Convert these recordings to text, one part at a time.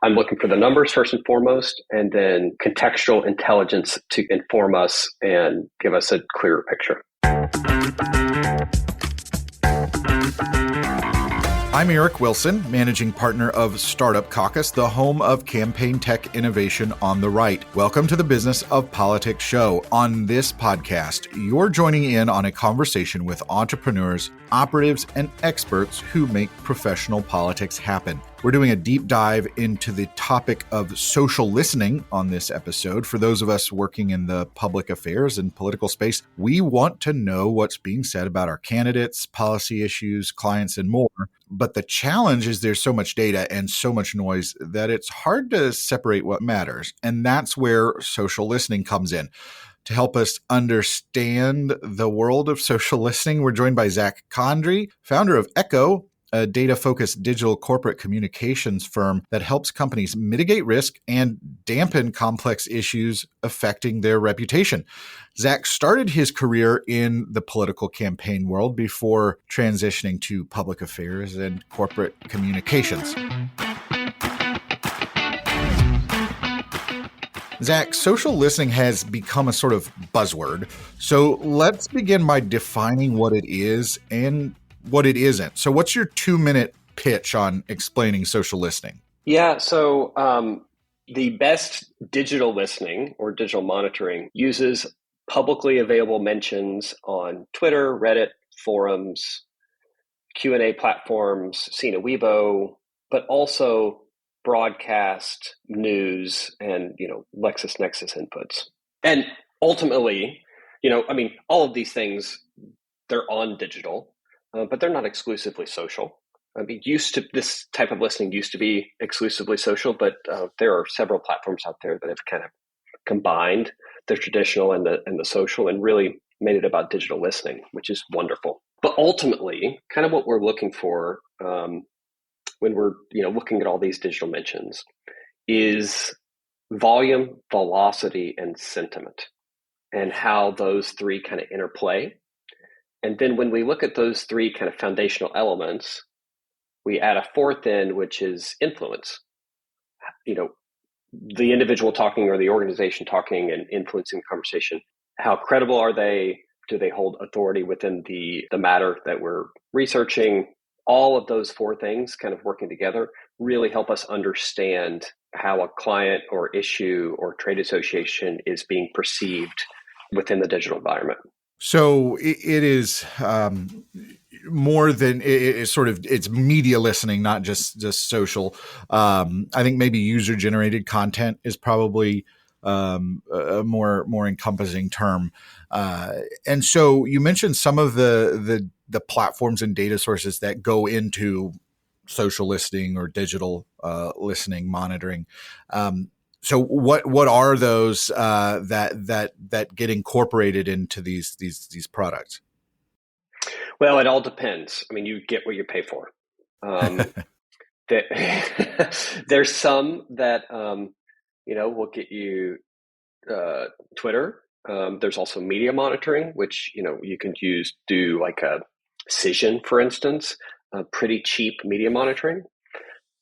I'm looking for the numbers first and foremost, and then contextual intelligence to inform us and give us a clearer picture. I'm Eric Wilson, managing partner of Startup Caucus, the home of campaign tech innovation on the right. Welcome to the Business of Politics show. On this podcast, you're joining in on a conversation with entrepreneurs, operatives, and experts who make professional politics happen. We're doing a deep dive into the topic of social listening on this episode. For those of us working in the public affairs and political space, we want to know what's being said about our candidates, policy issues, clients, and more. But the challenge is there's so much data and so much noise that it's hard to separate what matters. And that's where social listening comes in. To help us understand the world of social listening, we're joined by Zack, Condry, founder of Echo, a data-focused digital corporate communications firm that helps companies mitigate risk and dampen complex issues affecting their reputation. Zack started his career in the political campaign world before transitioning to public affairs and corporate communications. Zack, social listening has become a sort of buzzword. So let's begin by defining what it is and what it isn't. So what's your 2-minute pitch on explaining social listening? Yeah, so the best digital listening or digital monitoring uses publicly available mentions on Twitter, Reddit, forums, Q&A platforms, Sina Weibo, but also broadcast news and, LexisNexis inputs. And ultimately, all of these things, they're on digital. But they're not exclusively social. This type of listening used to be exclusively social, but there are several platforms out there that have kind of combined the traditional and the social and really made it about digital listening, which is wonderful. But ultimately, kind of what we're looking for when we're looking at all these digital mentions is volume, velocity, and sentiment, and how those three kind of interplay. And then when we look at those three kind of foundational elements, we add a fourth in, which is influence. The individual talking or the organization talking and influencing the conversation. How credible are they? Do they hold authority within the matter that we're researching? All of those four things kind of working together really help us understand how a client or issue or trade association is being perceived within the digital environment. So it is more than it's media listening, not just social. I think maybe user generated content is probably a more encompassing term. And so you mentioned some of the platforms and data sources that go into social listening or digital listening monitoring. So what are those that get incorporated into these products? Well, it all depends. You get what you pay for. There's some that will get you Twitter. There's also media monitoring, which you can do like a Cision, for instance, pretty cheap media monitoring.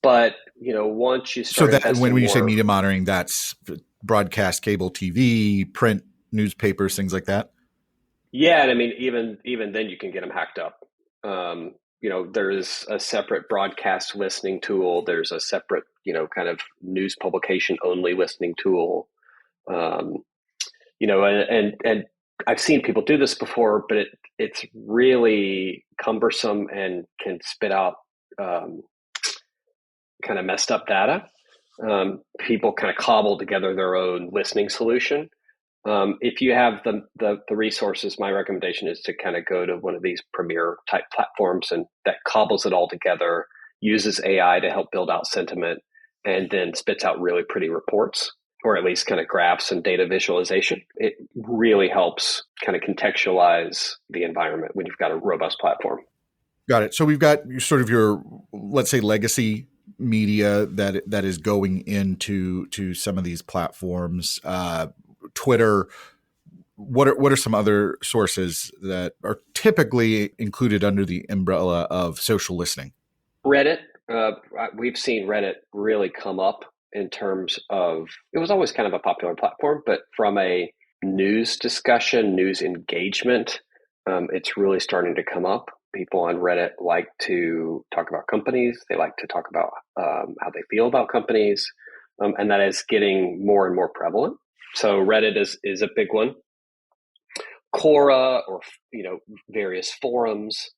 But once you start, so that when you say media monitoring, that's broadcast cable TV, print newspapers, things like that. Yeah, and even then you can get them hacked up. There's a separate broadcast listening tool. There's a separate kind of news publication only listening tool. And I've seen people do this before, but it's really cumbersome and can spit out kind of messed up data. People kind of cobble together their own listening solution. If you have the resources, my recommendation is to kind of go to one of these premier type platforms and that cobbles it all together, uses AI to help build out sentiment, and then spits out really pretty reports, or at least kind of graphs and data visualization. It really helps kind of contextualize the environment when you've got a robust platform. Got it. So we've got sort of your, let's say, legacy media that is going into some of these platforms. Twitter. What are some other sources that are typically included under the umbrella of social listening? Reddit. we've seen Reddit really come up in terms of, it was always kind of a popular platform, but from a news discussion, news engagement, it's really starting to come up. People on Reddit like to talk about companies. They like to talk about how they feel about companies, and that is getting more and more prevalent. So Reddit is a big one. Quora, or various forums,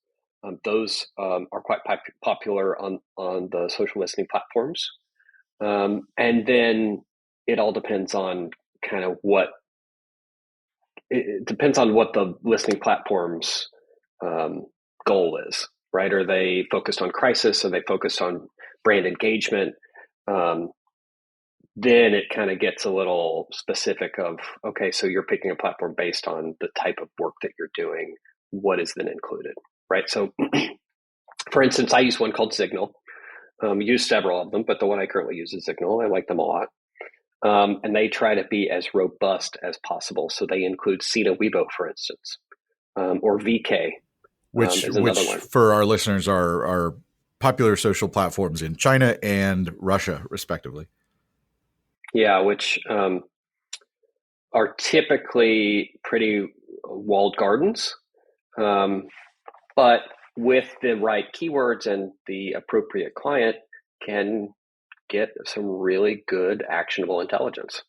those are quite popular on the social listening platforms. And then it all depends on kind of it depends on what the listening platform's goal is, right? Are they focused on crisis? Are they focused on brand engagement? Then it kind of gets a little specific of, okay, so you're picking a platform based on the type of work that you're doing. What is then included, right? So, for instance, I use one called Signal. Use several of them, but the one I currently use is Signal. I like them a lot. And they try to be as robust as possible. So they include Sina Weibo, for instance, or VK which is another one. for our listeners are popular social platforms in China and Russia, respectively. Yeah, which are typically pretty walled gardens, but with the right keywords and the appropriate client can get some really good actionable intelligence.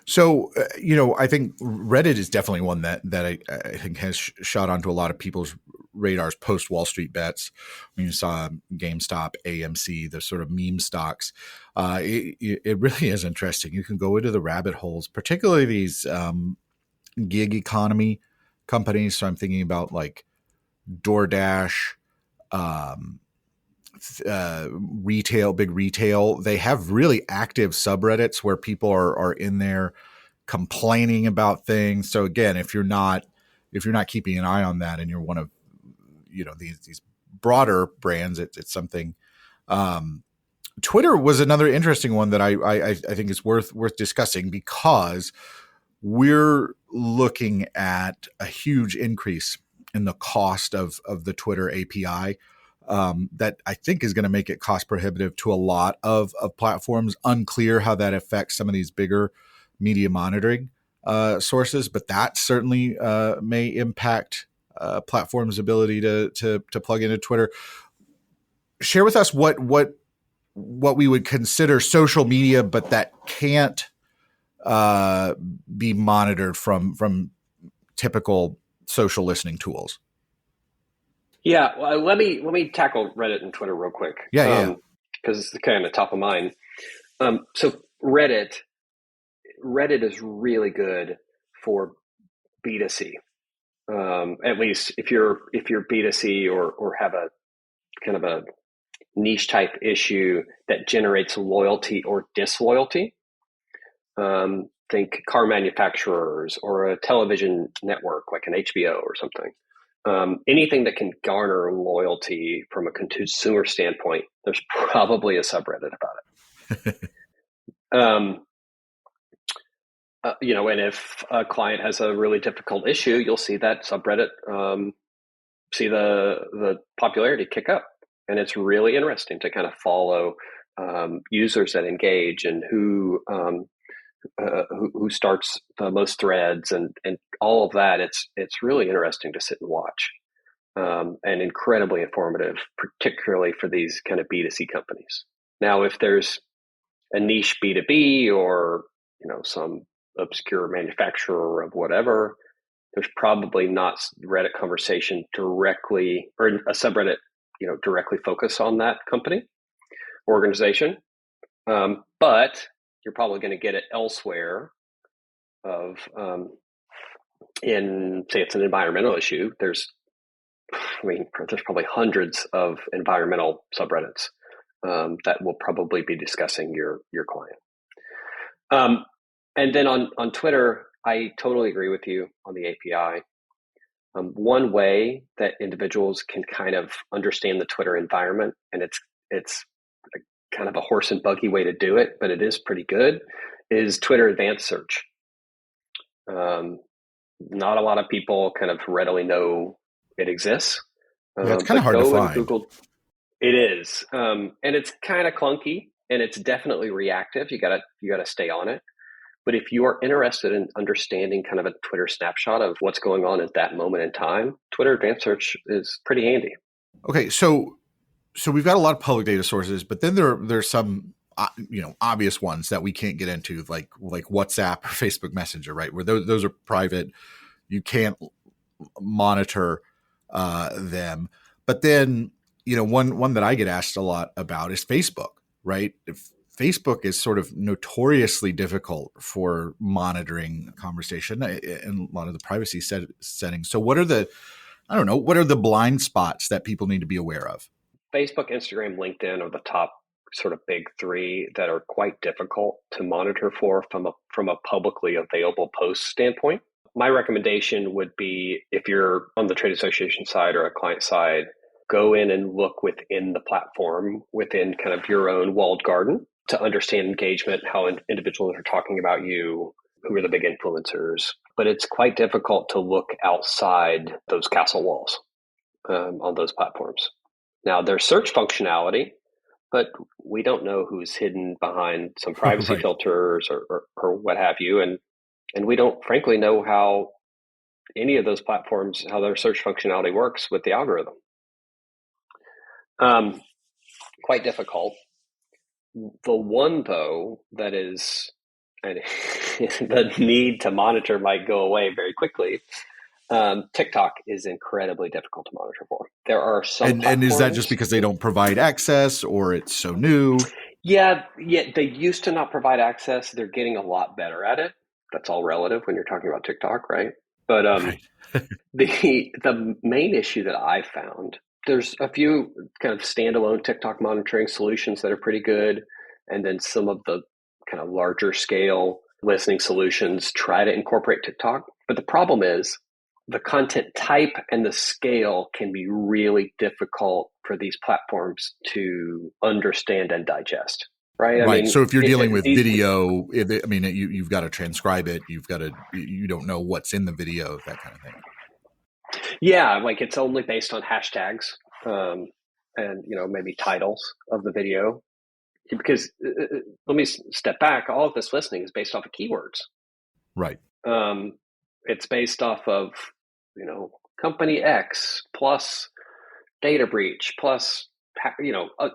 So, I think Reddit is definitely one that I think has shot onto a lot of people's radars post Wall Street bets. When you saw GameStop, AMC, the sort of meme stocks, it really is interesting. You can go into the rabbit holes, particularly these gig economy companies. So I'm thinking about like DoorDash, big retail. They have really active subreddits where people are in there complaining about things. So again, if you're not keeping an eye on that and you're one of these broader brands, it's something. Twitter was another interesting one that I think is worth discussing, because we're looking at a huge increase in the cost of the Twitter API. That I think is going to make it cost prohibitive to a lot of platforms. Unclear how that affects some of these bigger media monitoring sources, but that certainly may impact platforms' ability to plug into Twitter. Share with us what we would consider social media, but that can't be monitored from typical social listening tools. Yeah, well, let me tackle Reddit and Twitter real quick. Yeah. Because it's kind of top of mind. So Reddit is really good for B2C. At least if you're B2C or have a kind of a niche type issue that generates loyalty or disloyalty. Think car manufacturers or a television network like an HBO or something. Anything that can garner loyalty from a consumer standpoint, there's probably a subreddit about it. And if a client has a really difficult issue, you'll see that subreddit see the popularity kick up, and it's really interesting to kind of follow users that engage and who starts the most threads and all of that. It's really interesting to sit and watch, and incredibly informative, particularly for these kind of B2C companies. Now, if there's a niche B2B or some obscure manufacturer of whatever, there's probably not Reddit conversation directly, or a subreddit directly focus on that company organization, but you're probably going to get it elsewhere. In, say, it's an environmental issue, there's probably hundreds of environmental subreddits that will probably be discussing your client. And then on Twitter, I totally agree with you on the API. One way that individuals can kind of understand the Twitter environment, and it's kind of a horse and buggy way to do it, but it is pretty good, is Twitter Advanced Search. Not a lot of people kind of readily know it exists. Yeah, it's kind of hard to find. It is, and it's kind of clunky, and it's definitely reactive. You gotta stay on it. But if you are interested in understanding kind of a Twitter snapshot of what's going on at that moment in time, Twitter Advanced Search is pretty handy. Okay, so we've got a lot of public data sources, but then there's some obvious ones that we can't get into, like WhatsApp or Facebook Messenger, right? Where those are private, you can't monitor them. But then one that I get asked a lot about is Facebook, right? If Facebook is sort of notoriously difficult for monitoring conversation in a lot of the privacy settings. So what are the blind spots that people need to be aware of? Facebook, Instagram, LinkedIn are the top sort of big three that are quite difficult to monitor for from a publicly available post standpoint. My recommendation would be, if you're on the trade association side or a client side, go in and look within the platform, within kind of your own walled garden, to understand engagement, how individuals are talking about you, who are the big influencers. But it's quite difficult to look outside those castle walls on those platforms. Now, there's search functionality, but we don't know who's hidden behind some privacy Right. filters or what have you. And we don't frankly know how any of those platforms, how their search functionality works with the algorithm. Quite difficult. The one, though, that is the need to monitor might go away very quickly. TikTok is incredibly difficult to monitor for. There are some And is that just platforms. because they don't provide access, or it's so new? Yeah, they used to not provide access. They're getting a lot better at it. That's all relative when you're talking about TikTok, right? But Right. the main issue that I found, there's a few kind of standalone TikTok monitoring solutions that are pretty good, and then some of the kind of larger scale listening solutions try to incorporate TikTok. But the problem is the content type and the scale can be really difficult for these platforms to understand and digest. Right? I Right. mean, So if you're dealing with video, you've got to transcribe it. You don't know what's in the video, that kind of thing. yeah, like it's only based on hashtags, and maybe titles of the video. Because let me step back. All of this listening is based off of keywords. Right. It's based off of company X plus data breach plus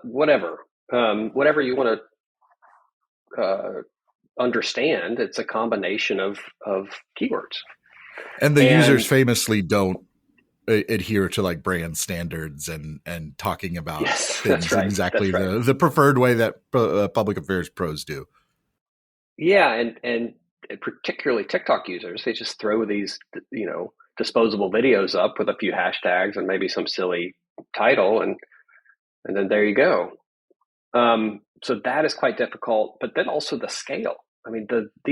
whatever whatever you want to understand. It's a combination of keywords. And the users And famously don't adhere to like brand standards and talking about yes, that's things in right. exactly That's right. the preferred way that public affairs pros do. Yeah, and particularly TikTok users, they just throw these, disposable videos up with a few hashtags and maybe some silly title, and then there you go. So that is quite difficult. But then also the scale. I mean,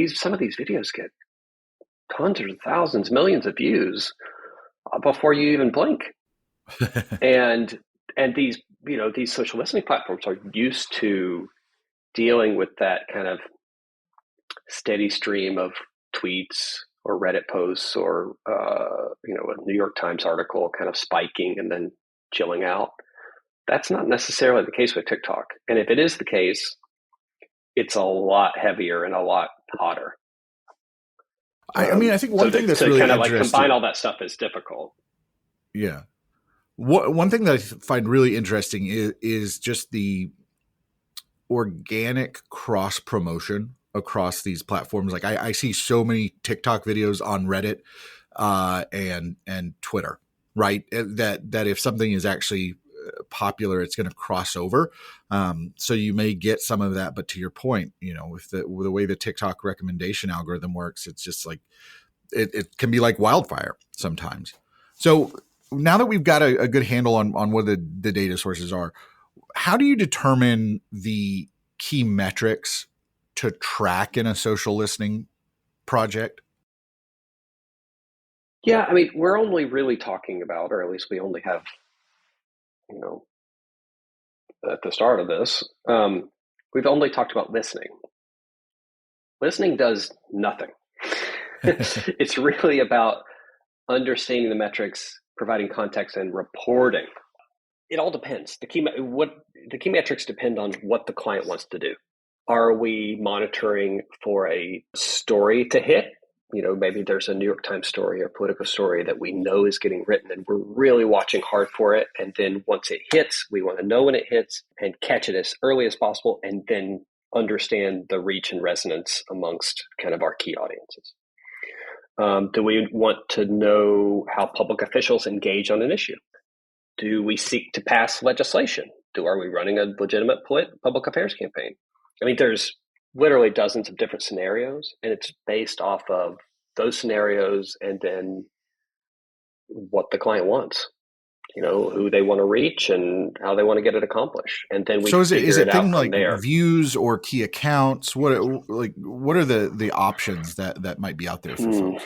some of these videos get hundreds of thousands, millions of views before you even blink, and these social listening platforms are used to dealing with that kind of steady stream of tweets or Reddit posts or a New York Times article kind of spiking and then chilling out. That's not necessarily the case with TikTok. And if it is the case, it's a lot heavier and a lot hotter. I think So one thing that's to really kind of like combine interesting. all that stuff is difficult. Yeah. One thing that I find really interesting is just the organic cross promotion across these platforms. Like I see so many TikTok videos on Reddit and Twitter, right? That if something is actually popular, it's going to cross over. So you may get some of that, but to your point, with the way the TikTok recommendation algorithm works, it's just like it can be like wildfire sometimes. So now that we've got a good handle on what the data sources are, how do you determine the key metrics to track in a social listening project? Yeah, I mean, we're only really talking about, or at least we only have, at the start of this, we've only talked about listening. Listening does nothing. It's really about understanding the metrics, providing context, and reporting. It all depends. The key metrics depend on what the client wants to do. Are we monitoring for a story to hit? Maybe there's a New York Times story or Politico story that we know is getting written and we're really watching hard for it. And then once it hits, we want to know when it hits and catch it as early as possible and then understand the reach and resonance amongst kind of our key audiences. Do we want to know how public officials engage on an issue? Do we seek to pass legislation? Are we running a legitimate public affairs campaign? I mean, there's literally dozens of different scenarios, and it's based off of those scenarios and then what the client wants, who they want to reach and how they want to get it accomplished. And then we is it out things from like there. Views or key accounts? What are the options that might be out there for folks?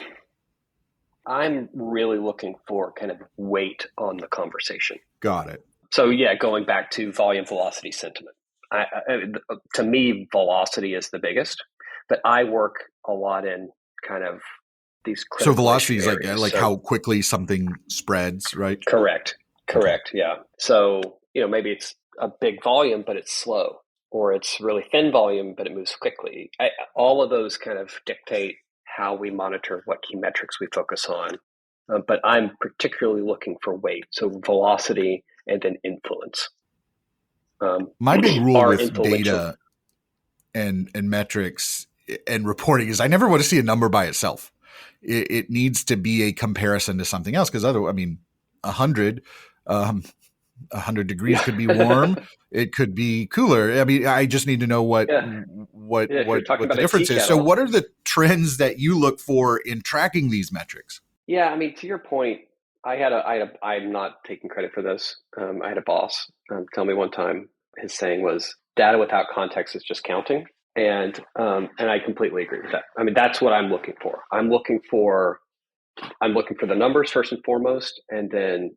I'm really looking for kind of weight on the conversation. Got it. So yeah, going back to volume, velocity, sentiment. To me, velocity is the biggest, but I work a lot in kind of these critical. So velocity is like how quickly something spreads, right? Correct. Yeah. So, maybe it's a big volume, but it's slow, or it's really thin volume, but it moves quickly. All of those kind of dictate how we monitor what key metrics we focus on. But I'm particularly looking for weight. So velocity and then influence. My big rule with data and metrics and reporting is I never want to see a number by itself. It needs to be a comparison to something else, because 100 degrees could be warm. It could be cooler. I mean, I just need to know what the difference is. So what are the trends that you look for in tracking these metrics? Yeah, I mean, to your point, I'm not taking credit for this. I had a boss tell me one time, his saying was, data without context is just counting. And I completely agree with that. I mean, that's what I'm looking for. I'm looking for the numbers first and foremost, and then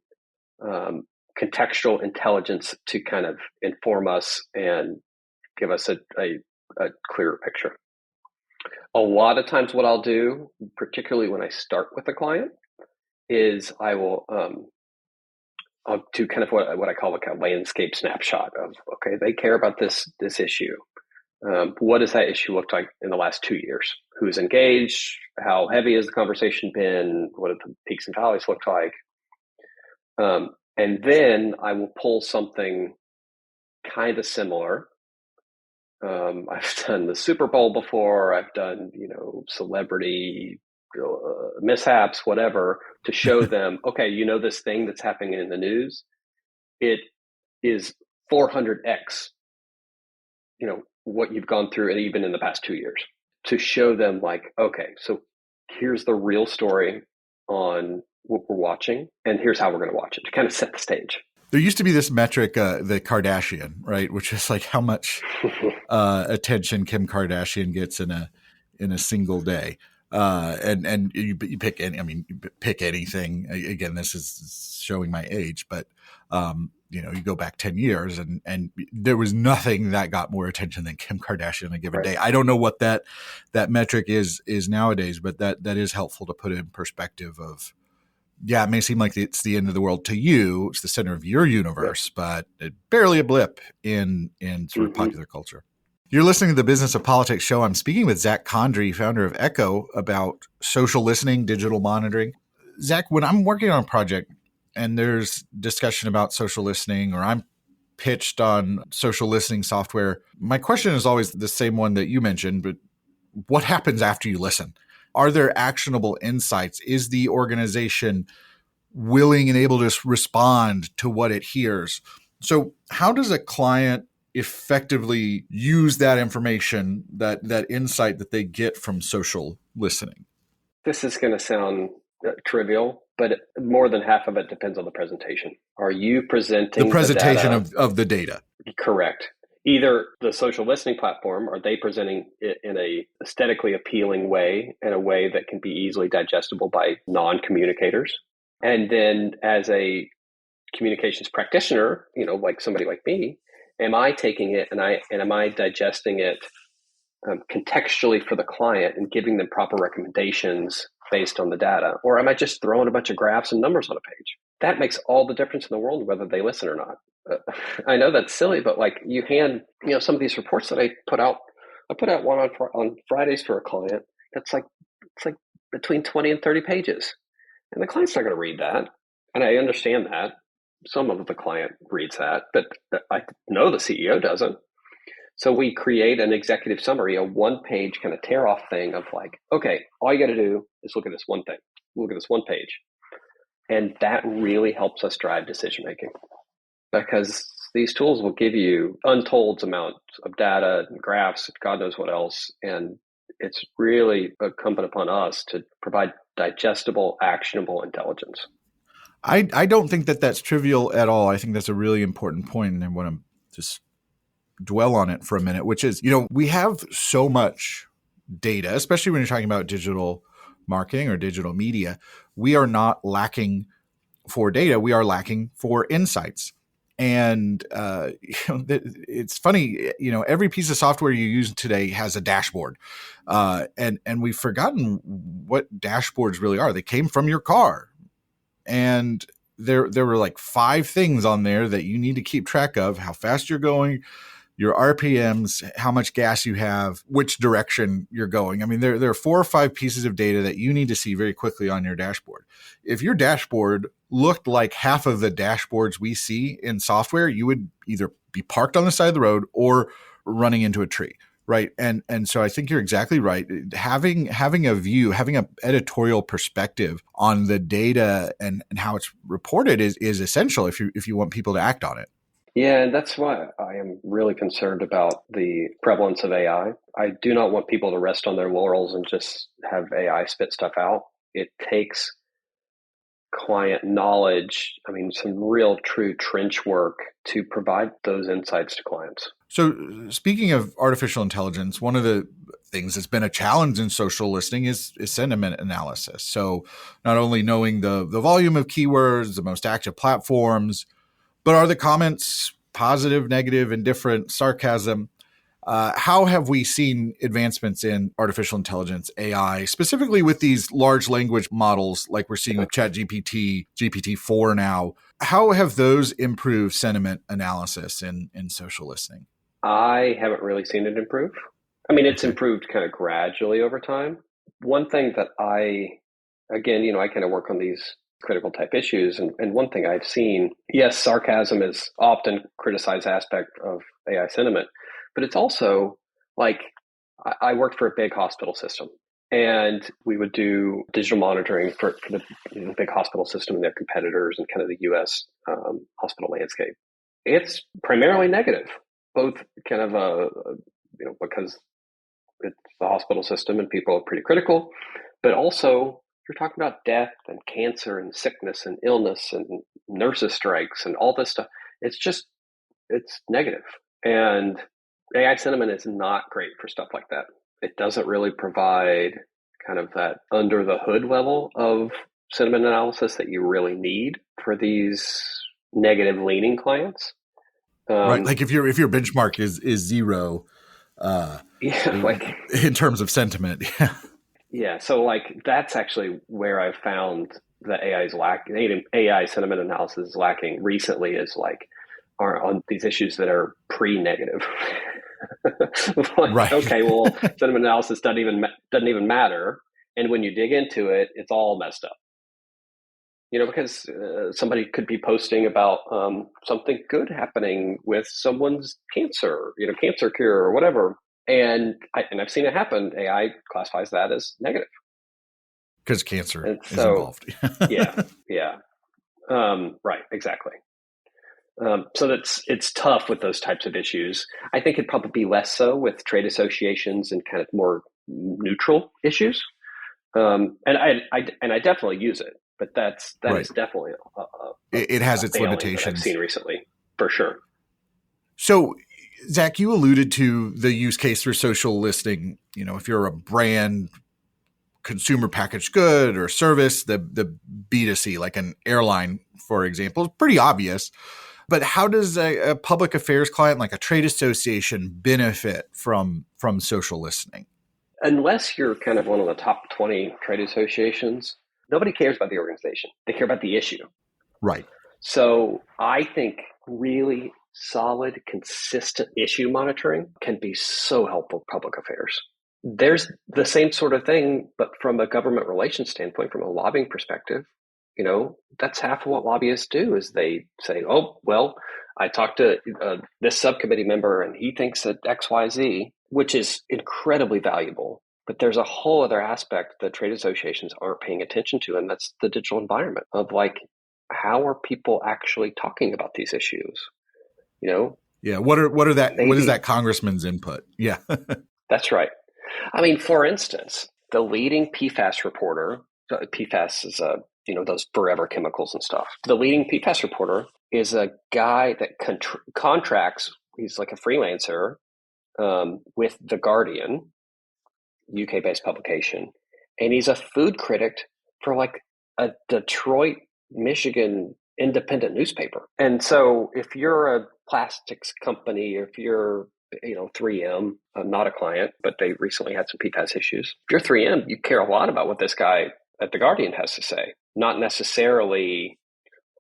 contextual intelligence to kind of inform us and give us a clearer picture. A lot of times what I'll do, particularly when I start with a client, is I'll do kind of what I call like a landscape snapshot of, okay, they care about this issue. What does that issue look like in the last 2 years? Who's engaged? How heavy has the conversation been? What do the peaks and valleys look like? And then I will pull something kind of similar. I've done the Super Bowl before. I've done, celebrity mishaps, whatever, to show them, okay, this thing that's happening in the news, it is 400x, what you've gone through, and even in the past 2 years, to show them like, okay, so here's the real story on what we're watching, and here's how we're going to watch it, to kind of set the stage. There used to be this metric, the Kardashian, right, which is like how much attention Kim Kardashian gets in a single day. And you pick pick anything. Again, this is showing my age, but you go back 10 years and there was nothing that got more attention than Kim Kardashian on a given day. I don't know what that metric is nowadays, but that is helpful to put in perspective of, it may seem like it's the end of the world to you. It's the center of your universe, but it's barely a blip in sort of popular culture. You're listening to the Business of Politics show. I'm speaking with Zack Condry, founder of Echo, about social listening, digital monitoring. Zack, when I'm working on a project and there's discussion about social listening, or I'm pitched on social listening software, my question is always the same one that you mentioned, but what happens after you listen? Are there actionable insights? Is the organization willing and able to respond to what it hears? So how does a client effectively use that information, that insight that they get from social listening? This is going to sound trivial, but more than half of it depends on the presentation. Are you presenting the presentation of the data? Correct. Either the social listening platform, are they presenting it in a aesthetically appealing way, in a way that can be easily digestible by non-communicators? And then as a communications practitioner, like somebody like me, am I taking it and am I digesting it contextually for the client and giving them proper recommendations based on the data? Or am I just throwing a bunch of graphs and numbers on a page? that makes all the difference in the world whether they listen or not. I know that's silly, but like you hand, some of these reports that I put out one on Fridays for a client. That's like it's like between 20 and 30 pages, and the client's not going to read that. And I understand that some of the client reads that, but I know the CEO doesn't. So we create an executive summary, a one-page kind of tear-off thing of like, okay, all you got to do is look at this one thing, look at this one page, and that really helps us drive decision making because these tools will give you untold amounts of data and graphs, God knows what else, and it's really incumbent upon us to provide digestible, actionable intelligence. I don't think that that's trivial at all. I think that's a really important point, and I want to just dwell on it for a minute, which is, we have so much data, especially when you're talking about digital marketing or digital media. We are not lacking for data. We are lacking for insights. And it's funny, every piece of software you use today has a dashboard, and we've forgotten what dashboards really are. They came from your car, and there were like 5 things on there that you need to keep track of: how fast you're going, your RPMs, how much gas you have, which direction you're going. I mean, there are 4 or 5 pieces of data that you need to see very quickly on your dashboard. If your dashboard looked like half of the dashboards we see in software, you would either be parked on the side of the road or running into a tree, right? And so I think you're exactly right. Having a view, having an editorial perspective on the data and how it's reported is essential if you want people to act on it. Yeah, and that's why I am really concerned about the prevalence of AI. I do not want people to rest on their laurels and just have AI spit stuff out. It takes client knowledge, some real true trench work to provide those insights to clients. So speaking of artificial intelligence, one of the things that's been a challenge in social listening is sentiment analysis. So not only knowing the volume of keywords, the most active platforms, but are the comments positive, negative, indifferent, sarcasm? How have we seen advancements in artificial intelligence, AI, specifically with these large language models like we're seeing with ChatGPT, GPT-4 now? How have those improved sentiment analysis in social listening? I haven't really seen it improve. It's improved kind of gradually over time. One thing that again, I kind of work on these critical type issues. And one thing I've seen, yes, sarcasm is often criticized aspect of AI sentiment, but it's also like I worked for a big hospital system and we would do digital monitoring for the big hospital system and their competitors and kind of the US hospital landscape. It's primarily negative, both kind of because it's the hospital system and people are pretty critical, but also you're talking about death and cancer and sickness and illness and nurses strikes and all this stuff. It's negative. And AI sentiment is not great for stuff like that. It doesn't really provide kind of that under the hood level of sentiment analysis that you really need for these negative leaning clients. Right. Like if your benchmark is 0, in terms of sentiment. Yeah. Yeah, so like that's actually where I've found that AI sentiment analysis is lacking recently is like are on these issues that are pre-negative. Right. Okay, well, sentiment analysis doesn't even matter, and when you dig into it, it's all messed up. Because somebody could be posting about something good happening with someone's cancer, cancer cure or whatever. And I've seen it happen. AI classifies that as negative because cancer is involved. yeah. Right, exactly. So it's tough with those types of issues. I think it'd probably be less so with trade associations and kind of more neutral issues. And I definitely use it, but that right. is definitely it has its limitations. I've seen recently, for sure. So, Zack, you alluded to the use case for social listening. If you're a brand, consumer packaged good or service, the B2C, like an airline, for example, is pretty obvious. But how does a public affairs client like a trade association benefit from social listening? Unless you're kind of one of the top 20 trade associations, nobody cares about the organization. They care about the issue. Right. So I think really solid, consistent issue monitoring can be so helpful in public affairs. There's the same sort of thing, but from a government relations standpoint, from a lobbying perspective, that's half of what lobbyists do is they say, oh, well, I talked to this subcommittee member and he thinks that XYZ, which is incredibly valuable. But there's a whole other aspect that trade associations aren't paying attention to, and that's the digital environment of like, how are people actually talking about these issues? Yeah. What is that congressman's input? Yeah. That's right. I mean, for instance, the leading PFAS reporter, PFAS is those forever chemicals and stuff. The leading PFAS reporter is a guy that contracts. He's like a freelancer with The Guardian, UK-based publication, and he's a food critic for like a Detroit, Michigan independent newspaper. And so if you're a plastics company, if you're 3M, not a client, but they recently had some PFAS issues. If you're 3M, you care a lot about what this guy at The Guardian has to say, not necessarily,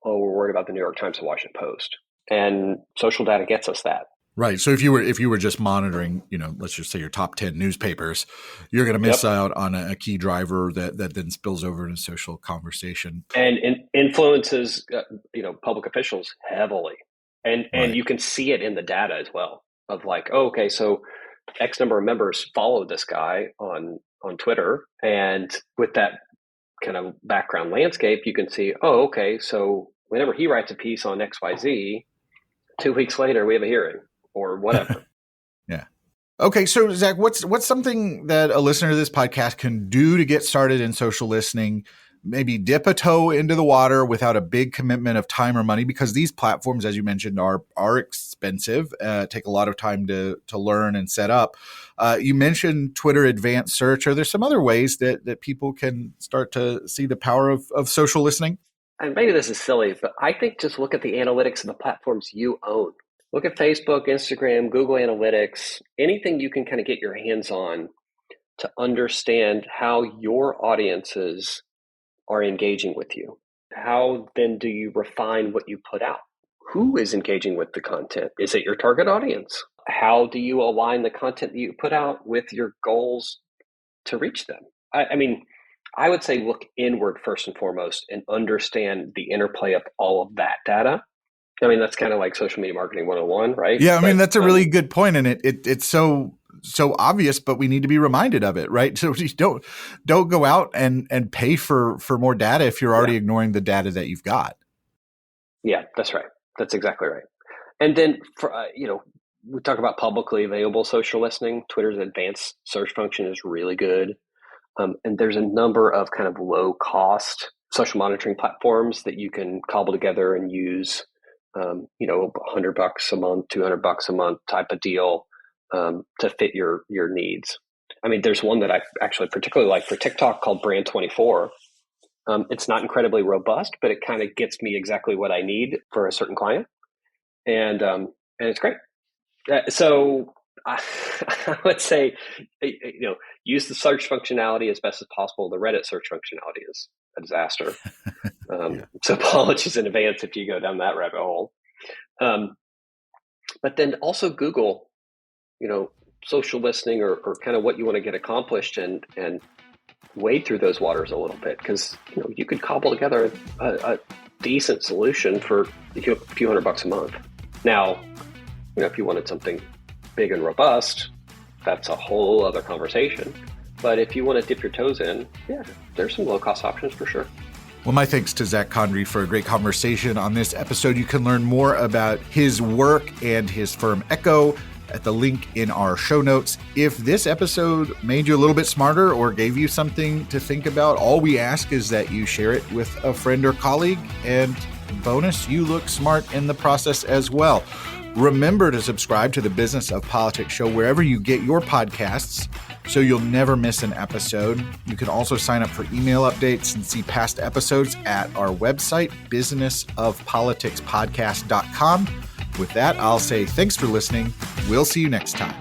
oh, we're worried about the New York Times and Washington Post. And social data gets us that. Right. So if you were just monitoring, let's just say your top 10 newspapers, you're going to miss out on a key driver that then spills over into social conversation and influences public officials heavily. And you can see it in the data as well of like, oh, okay, so X number of members follow this guy on Twitter, and with that kind of background landscape, you can see, oh, okay, so whenever he writes a piece on XYZ, 2 weeks later we have a hearing. Or whatever. Yeah. Okay. So Zack, what's something that a listener to this podcast can do to get started in social listening? Maybe dip a toe into the water without a big commitment of time or money, because these platforms, as you mentioned, are expensive, take a lot of time to learn and set up. You mentioned Twitter Advanced Search. Are there some other ways that people can start to see the power of social listening? And maybe this is silly, but I think just look at the analytics of the platforms you own. Look at Facebook, Instagram, Google Analytics, anything you can kind of get your hands on to understand how your audiences are engaging with you. How then do you refine what you put out? Who is engaging with the content? Is it your target audience? How do you align the content that you put out with your goals to reach them? I mean, I would say look inward first and foremost and understand the interplay of all of that data. I mean, that's kind of like social media marketing 101, right? Yeah, I mean, that's a really good point. And it's so obvious, but we need to be reminded of it, right? So don't go out and pay for more data if you're already ignoring the data that you've got. Yeah, that's right. That's exactly right. And then, for we talk about publicly available social listening. Twitter's advanced search function is really good. And there's a number of kind of low cost social monitoring platforms that you can cobble together and use. $100 a month, $200 a month type of deal to fit your needs. I mean, there's one that I actually particularly like for TikTok called Brand 24. It's not incredibly robust, but it kind of gets me exactly what I need for a certain client, and it's great. So I would say, use the search functionality as best as possible. The Reddit search functionality is a disaster. So apologies in advance if you go down that rabbit hole. But then also Google, social listening or kind of what you want to get accomplished and wade through those waters a little bit, because you could cobble together a decent solution for a few $100 a month. Now, if you wanted something big and robust, that's a whole other conversation. But if you want to dip your toes in, there's some low-cost options for sure. Well, my thanks to Zack Condry for a great conversation on this episode. You can learn more about his work and his firm Echo at the link in our show notes. If this episode made you a little bit smarter or gave you something to think about, all we ask is that you share it with a friend or colleague, and bonus, you look smart in the process as well. Remember to subscribe to the Business of Politics show wherever you get your podcasts, so you'll never miss an episode. You can also sign up for email updates and see past episodes at our website, businessofpoliticspodcast.com. With that, I'll say thanks for listening. We'll see you next time.